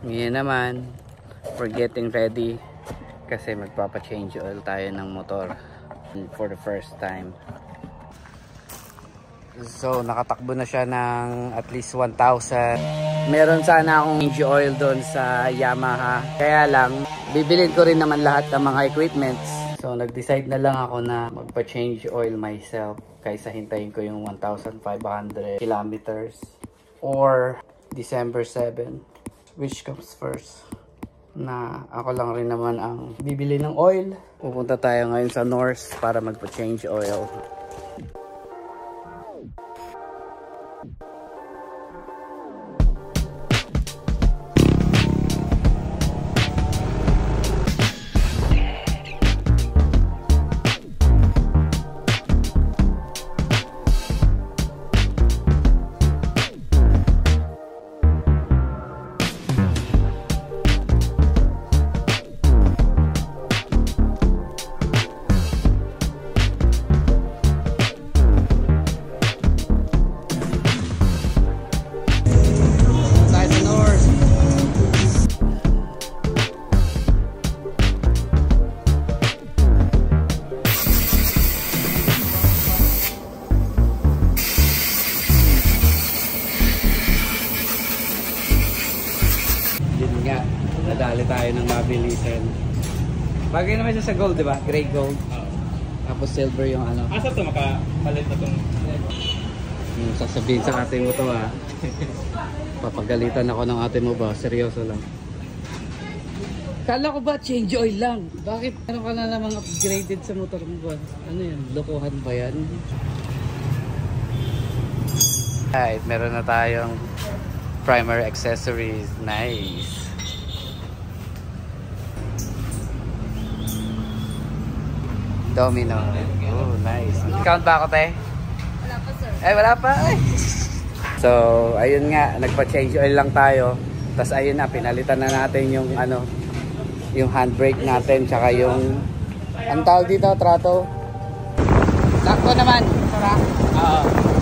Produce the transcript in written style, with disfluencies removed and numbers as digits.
Ngayon naman, we're getting ready kasi magpapa-change oil tayo ng motor for the first time. So nakatakbo na siya ng at least 1,000. Meron sana akong change oil doon sa Yamaha, kaya lang bibilin ko rin naman lahat ng mga equipments. So nag-decide na lang ako na magpa-change oil myself kaysa hintayin ko yung 1,500 kilometers or December 7. Which comes first? Na ako lang rin naman ang bibili ng oil. Pupunta tayo ngayon sa North para magpa-change oil. Nadali tayo ng mabilisan. Bagay naman siya sa gold, di ba? Gray gold. Tapos silver yung ano. Asa ito makapalit na itong... Sasabihin sa ate mo to ha. Papagalitan ako ng ate mo ba? Seryoso lang. Kala ko ba change oil lang? Bakit ano ka na namang upgraded sa motor mo ba? Ano yan? Lokohan ba yan? Alright, meron na tayong primer accessories. Nice. Domino. Oh, nice. Count ba ako, te? Wala pa, sir. Ay, wala pa. Ay. So, ayun nga. Nagpa-change oil lang tayo. Tapos, ayun na. Pinalitan na natin yung, ano, yung handbrake natin. Tsaka yung, ang tawag dito, trato. Sakto naman. Sarap. Oo.